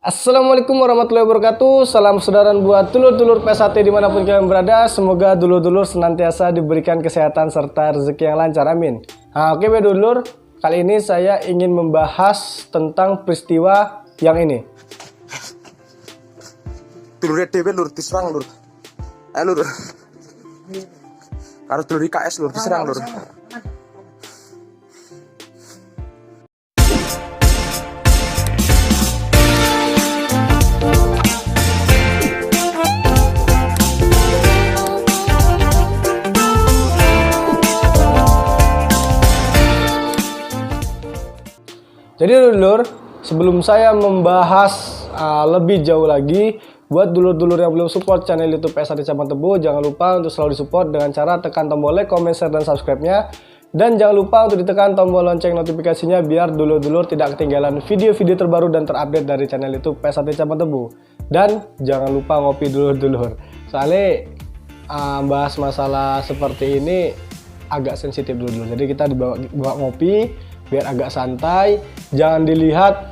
Assalamualaikum warahmatullahi wabarakatuh. Salam saudaraan buat dulur-dulur PSAT dimanapun kalian berada. Semoga dulur-dulur senantiasa diberikan kesehatan serta rezeki yang lancar, amin. Oke dulur, kali ini saya ingin membahas tentang peristiwa yang ini. Dulur dhewe lur diserang lur. Lur. Karo dulur IKS lur diserang lur. Jadi dulur, sebelum saya membahas lebih jauh lagi, buat dulur-dulur yang belum support channel YouTube PSAT Cabang Tebu, jangan lupa untuk selalu support dengan cara tekan tombol like, comment, share, dan subscribe-nya. Dan jangan lupa untuk ditekan tombol lonceng notifikasinya biar dulur-dulur tidak ketinggalan video-video terbaru dan terupdate dari channel YouTube PSAT Cabang Tebu. Dan jangan lupa ngopi dulur-dulur. Soalnya bahas masalah seperti ini agak sensitif dulu. Jadi kita dibawa ngopi biar agak santai. Jangan dilihat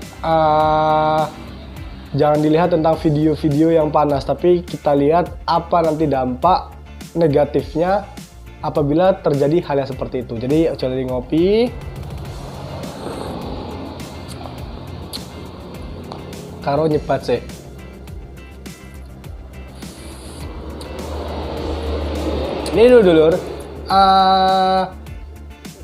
tentang video-video yang panas, tapi kita lihat apa nanti dampak negatifnya apabila terjadi hal yang seperti itu. Jadi coba ngopi. Karo nyebat sih. Ini dulur,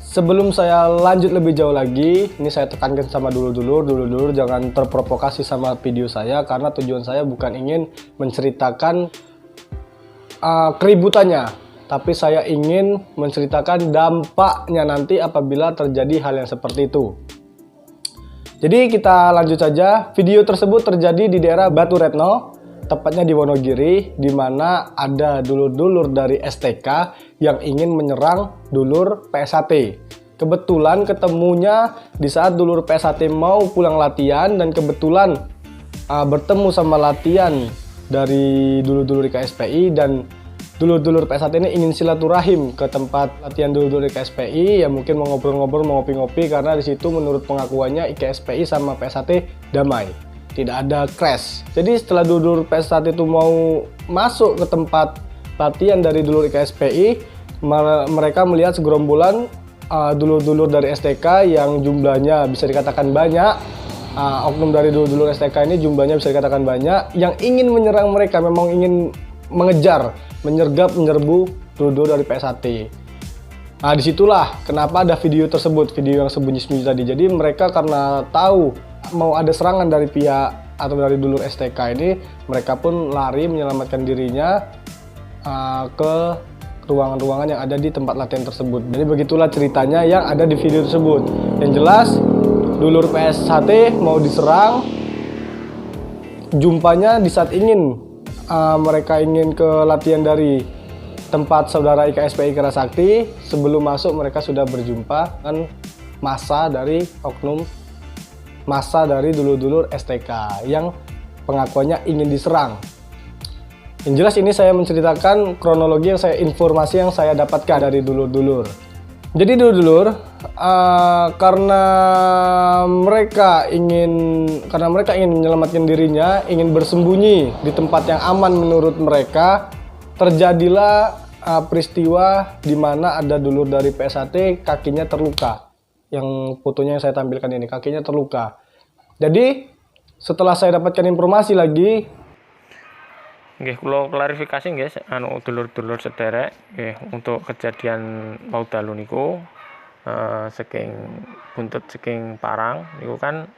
sebelum saya lanjut lebih jauh lagi, ini saya tekankan sama dulur-dulur jangan terprovokasi sama video saya, karena tujuan saya bukan ingin menceritakan keributannya, tapi saya ingin menceritakan dampaknya nanti apabila terjadi hal yang seperti itu. Jadi kita lanjut saja. Video tersebut terjadi di daerah Batu Retno, tepatnya di Wonogiri, di mana ada dulur-dulur dari STK yang ingin menyerang dulur PSAT. Kebetulan ketemunya di saat dulur PSAT mau pulang latihan, dan kebetulan bertemu sama latihan dari dulur-dulur KSPI, dan dulur-dulur PSAT ini ingin silaturahim ke tempat latihan dulur-dulur KSPI. Ya mungkin mau ngobrol-ngobrol, mau ngopi-ngopi, karena di situ menurut pengakuannya IKSPI sama PSAT damai, tidak ada crash. Jadi setelah dulur PSAT itu mau masuk ke tempat latihan dari dulur KSPI, mereka melihat segerombolan dulur-dulur dari STK yang jumlahnya bisa dikatakan banyak. Oknum dari dulur-dulur STK ini jumlahnya bisa dikatakan banyak, yang ingin menyerang mereka, memang ingin mengejar, menyerbu dulur-dulur dari PSAT. Nah disitulah kenapa ada video tersebut, video yang sembunyi-sembunyi tadi. Jadi mereka karena tahu mau ada serangan dari pihak atau dari dulur STK ini, mereka pun lari menyelamatkan dirinya ke ruangan-ruangan yang ada di tempat latihan tersebut. Jadi begitulah ceritanya yang ada di video tersebut. Yang jelas dulur PSAT mau diserang, jumpanya di saat mereka ingin ke latihan dari tempat saudara IKSPI Kerasakti. Sebelum masuk mereka sudah berjumpa dengan massa dari dulur-dulur STK yang pengakuannya ingin diserang. Yang jelas ini saya menceritakan kronologi informasi yang saya dapatkan dari dulur-dulur. Jadi dulur-dulur, karena mereka ingin menyelamatkan dirinya, ingin bersembunyi di tempat yang aman menurut mereka, terjadilah peristiwa di mana ada dulur dari PSAT kakinya terluka. Yang fotonya yang saya tampilkan ini, kakinya terluka. Jadi setelah saya dapatkan informasi lagi, nggih kula klarifikasi nggih dulur-dulur sederek nggih, untuk kejadian wau dalu niku saking buntut saking Parang niku kan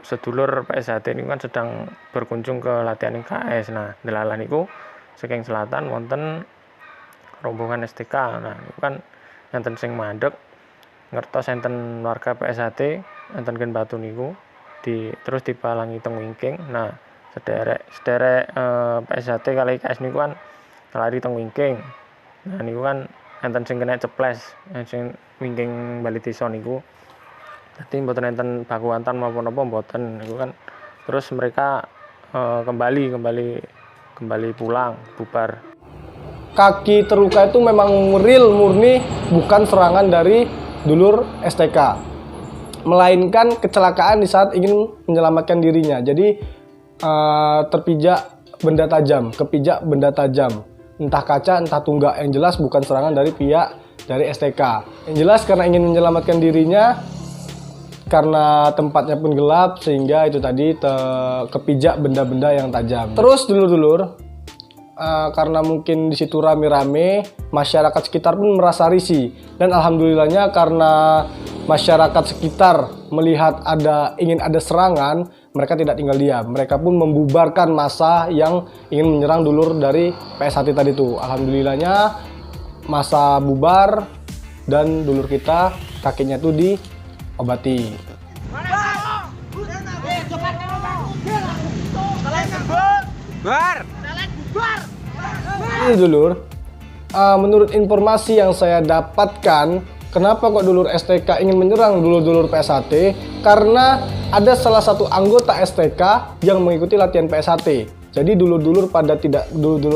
sedulur PSAT niku kan sedang berkunjung ke latihan IKS. Nah delalah niku saking selatan wonten rombongan STK. Nah niku kan enten sing mandeg ngertos enten warga PSAT enten gen batu niku terus dipalangi teng wingking. Nah sederek PSAT kali IKS niku kan lari teng wingking. Nah niku kan enten sing kena ceples, sing wingking bali desa niku. Dadi mboten enten baku hantam maupun apa mboten niku kan. Terus mereka kembali pulang bubar. Kaki terluka itu memang real murni, bukan serangan dari dulur STK. melainkan kecelakaan di saat ingin menyelamatkan dirinya. Jadi terpijak benda tajam, kepijak benda tajam, entah kaca entah tunggak, yang jelas bukan serangan dari pihak dari STK. Yang jelas karena ingin menyelamatkan dirinya, karena tempatnya pun gelap sehingga itu tadi kepijak benda-benda yang tajam. Terus dulur-dulur, karena mungkin di situ rame-rame, masyarakat sekitar pun merasa risih, dan alhamdulillahnya karena masyarakat sekitar melihat ingin ada serangan, mereka tidak tinggal diam. Mereka pun membubarkan massa yang ingin menyerang dulur dari PSHT tadi itu. Alhamdulillahnya massa bubar dan dulur kita kakinya tuh diobati. Ini dulur, menurut informasi yang saya dapatkan, kenapa kok dulur STK ingin menyerang dulur-dulur PSHT? Karena ada salah satu anggota STK yang mengikuti latihan PSHT. Jadi dulur-dulur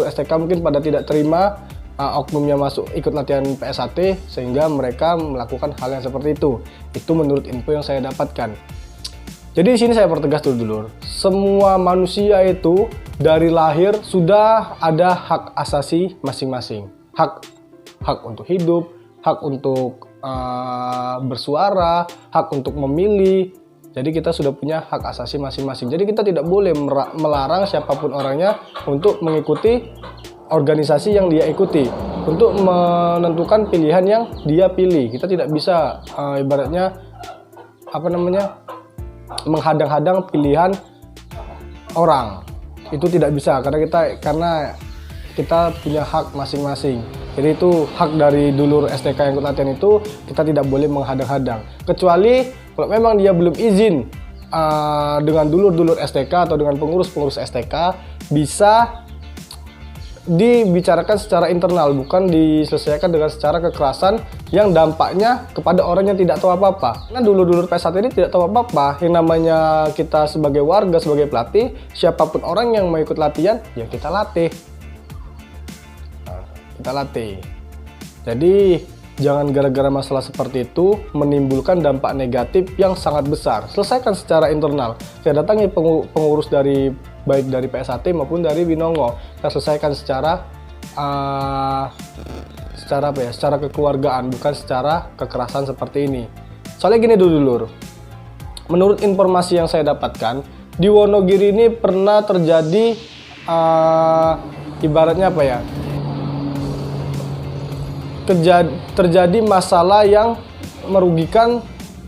STK mungkin pada tidak terima oknumnya masuk ikut latihan PSHT, sehingga mereka melakukan hal yang seperti itu. Itu menurut info yang saya dapatkan. Jadi di sini saya pertegas dulur-dulur, semua manusia itu dari lahir sudah ada hak asasi masing-masing. Hak untuk hidup, hak untuk bersuara, hak untuk memilih. Jadi kita sudah punya hak asasi masing-masing. Jadi kita tidak boleh melarang siapapun orangnya untuk mengikuti organisasi yang dia ikuti, untuk menentukan pilihan yang dia pilih. Kita tidak bisa ibaratnya menghadang-hadang pilihan orang. Itu tidak bisa karena kita punya hak masing-masing. Jadi itu hak dari dulur STK yang ikut latihan itu, kita tidak boleh menghadang-hadang. Kecuali kalau memang dia belum izin dengan dulur-dulur STK atau dengan pengurus-pengurus STK, bisa dibicarakan secara internal, bukan diselesaikan dengan secara kekerasan yang dampaknya kepada orang yang tidak tahu apa-apa. Karena dulur-dulur PSHT ini tidak tahu apa-apa. Yang namanya kita sebagai warga, sebagai pelatih, siapapun orang yang mau ikut latihan, ya kita latih. Jadi jangan gara-gara masalah seperti itu menimbulkan dampak negatif yang sangat besar. Selesaikan secara internal. Saya datangi pengurus baik dari PSHT maupun dari Winongo. Kita selesaikan secara kekeluargaan, bukan secara kekerasan seperti ini. Soalnya gini dulur, menurut informasi yang saya dapatkan, di Wonogiri ini pernah terjadi ibaratnya terjadi masalah yang merugikan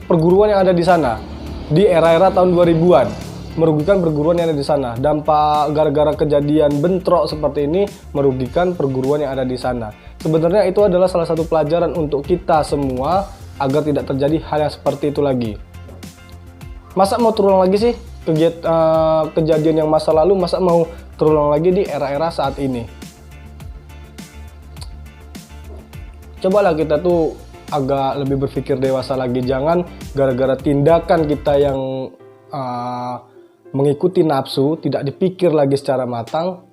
perguruan yang ada di sana di era-era tahun 2000-an, merugikan perguruan yang ada di sana. Dampak gara-gara kejadian bentrok seperti ini merugikan perguruan yang ada di sana. Sebenarnya itu adalah salah satu pelajaran untuk kita semua agar tidak terjadi hal yang seperti itu lagi. Masa mau terulang lagi sih kejadian yang masa lalu, masa mau terulang lagi di era-era saat ini? Cobalah kita tuh agak lebih berpikir dewasa lagi. Jangan gara-gara tindakan kita yang mengikuti nafsu, tidak dipikir lagi secara matang,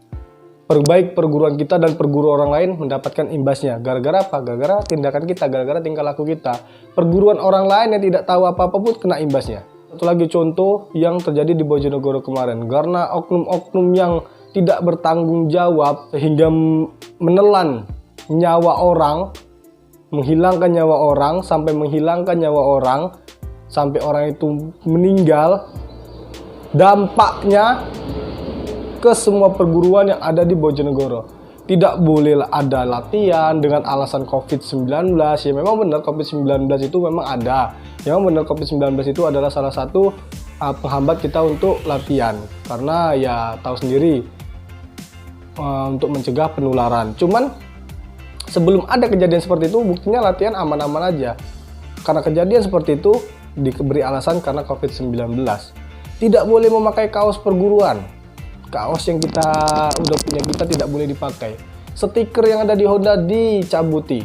baik perguruan kita dan perguruan orang lain mendapatkan imbasnya. Gara-gara apa? Gara-gara tindakan kita, gara-gara tingkah laku kita. Perguruan orang lain yang tidak tahu apa-apa pun kena imbasnya. Satu lagi contoh yang terjadi di Bojonegoro kemarin. Karena oknum-oknum yang tidak bertanggung jawab sehingga menelan nyawa orang, menghilangkan nyawa orang, sampai orang itu meninggal. Dampaknya ke semua perguruan yang ada di Bojonegoro. Tidak boleh ada latihan dengan alasan COVID-19. Ya memang benar COVID-19 itu memang ada. Memang benar COVID-19 itu adalah salah satu penghambat kita untuk latihan. Karena ya tahu sendiri, untuk mencegah penularan. Cuman sebelum ada kejadian seperti itu, buktinya latihan aman-aman aja. Karena kejadian seperti itu diberi alasan karena COVID-19. Tidak boleh memakai kaos perguruan. Kaos yang kita udah punya kita tidak boleh dipakai. Stiker yang ada di Honda dicabuti.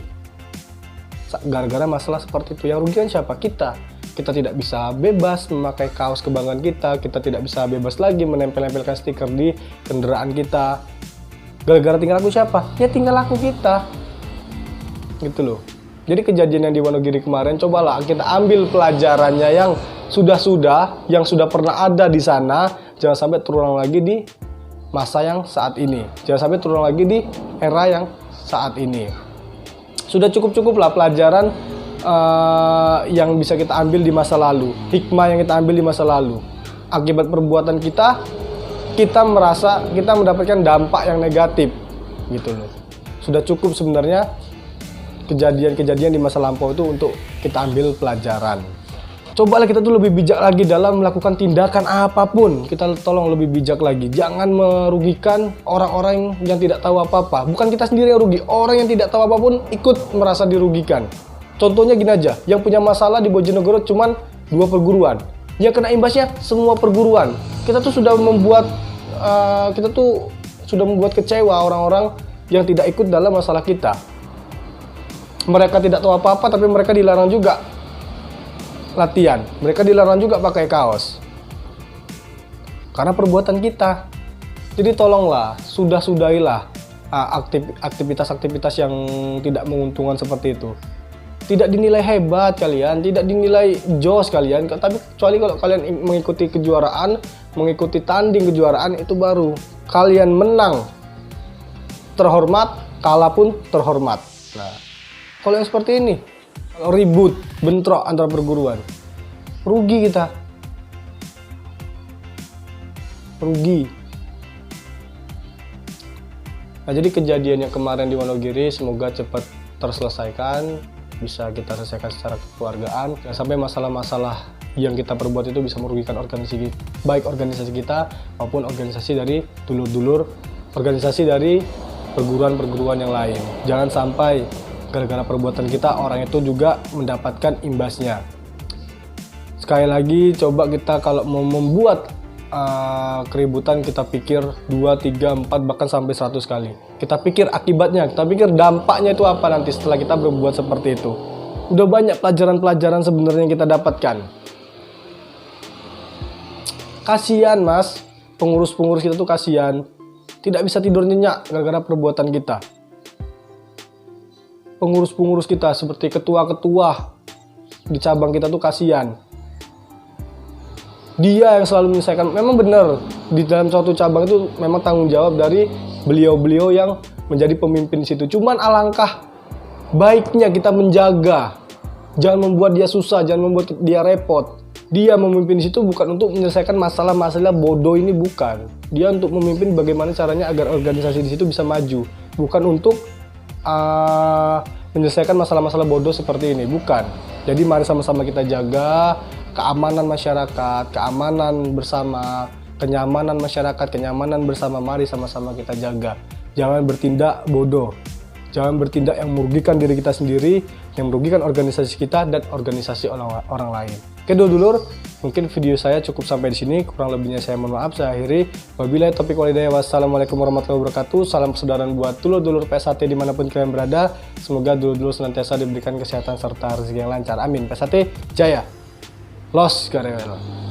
Gara-gara masalah seperti itu, yang rugian siapa? Kita. Kita tidak bisa bebas memakai kaos kebanggaan kita. Kita tidak bisa bebas lagi menempel-nempelkan stiker di kendaraan kita. Gara-gara tinggal laku siapa? Ya tinggal laku kita. Gitu loh. Jadi kejadian yang di Wonogiri kemarin, cobalah kita ambil pelajarannya yang sudah pernah ada di sana, jangan sampai terulang lagi di masa yang saat ini. Jangan sampai terulang lagi di era yang saat ini. Sudah cukup-cukuplah pelajaran yang bisa kita ambil di masa lalu, hikmah yang kita ambil di masa lalu. Akibat perbuatan kita merasa kita mendapatkan dampak yang negatif, gitu loh. Sudah cukup sebenarnya kejadian-kejadian di masa lampau itu untuk kita ambil pelajaran. Cobalah kita tuh lebih bijak lagi dalam melakukan tindakan apapun. Kita tolong lebih bijak lagi. Jangan merugikan orang-orang yang tidak tahu apa-apa. Bukan kita sendiri yang rugi, orang yang tidak tahu apapun ikut merasa dirugikan. Contohnya gini aja, yang punya masalah di Bojonegoro cuman 2 perguruan. Yang kena imbasnya semua perguruan. Kita tuh sudah membuat kecewa orang-orang yang tidak ikut dalam masalah kita. Mereka tidak tahu apa-apa, tapi mereka dilarang juga latihan. Mereka dilarang juga pakai kaos. Karena perbuatan kita. Jadi tolonglah, sudahilah aktivitas-aktivitas yang tidak menguntungkan seperti itu. Tidak dinilai hebat kalian, tidak dinilai jos kalian, tapi kecuali kalau kalian mengikuti kejuaraan, mengikuti tanding kejuaraan, itu baru kalian menang terhormat, kalah pun terhormat. Nah, kalau yang seperti ini, kalau ribut, bentrok antara perguruan, rugi kita. Rugi. Nah, jadi kejadian yang kemarin di Wonogiri semoga cepat terselesaikan, bisa kita selesaikan secara kekeluargaan. Jangan sampai masalah-masalah yang kita perbuat itu bisa merugikan organisasi, baik organisasi kita maupun organisasi dari dulur-dulur, organisasi dari perguruan-perguruan yang lain. Jangan sampai gara-gara perbuatan kita orang itu juga mendapatkan imbasnya. Sekali lagi, coba kita kalau mau membuat keributan, kita pikir 2, 3, 4 bahkan sampai 100 kali. Kita pikir akibatnya, kita pikir dampaknya itu apa nanti setelah kita berbuat seperti itu. Udah banyak pelajaran-pelajaran sebenarnya yang kita dapatkan. Kasihan mas, pengurus-pengurus kita tuh kasihan. Tidak bisa tidur nyenyak gara-gara perbuatan kita. Pengurus-pengurus kita seperti ketua-ketua di cabang kita tuh kasihan. Dia yang selalu menyelesaikan. Memang benar, di dalam suatu cabang itu memang tanggung jawab dari beliau-beliau yang menjadi pemimpin di situ. Cuman alangkah baiknya kita menjaga, jangan membuat dia susah, jangan membuat dia repot. Dia memimpin di situ bukan untuk menyelesaikan masalah-masalah bodoh ini, bukan. Dia untuk memimpin bagaimana caranya agar organisasi di situ bisa maju, bukan untuk menyelesaikan masalah-masalah bodoh seperti ini, bukan. Jadi mari sama-sama kita jaga keamanan masyarakat, keamanan bersama, kenyamanan masyarakat, kenyamanan bersama. Mari sama-sama kita jaga. Jangan bertindak bodoh. Jangan bertindak yang merugikan diri kita sendiri, yang merugikan organisasi kita dan organisasi orang lain. Oke dulur, mungkin video saya cukup sampai di sini. Kurang lebihnya saya mohon maaf. Saya akhiri. Wabillahi taufiq wal hidayah. Wassalamualaikum warahmatullahi wabarakatuh. Salam persaudaraan buat dulur-dulur PSAT dimanapun kalian berada. Semoga dulur-dulur senantiasa diberikan kesehatan serta rezeki yang lancar. Amin. PSAT Jaya. Los Garewelo.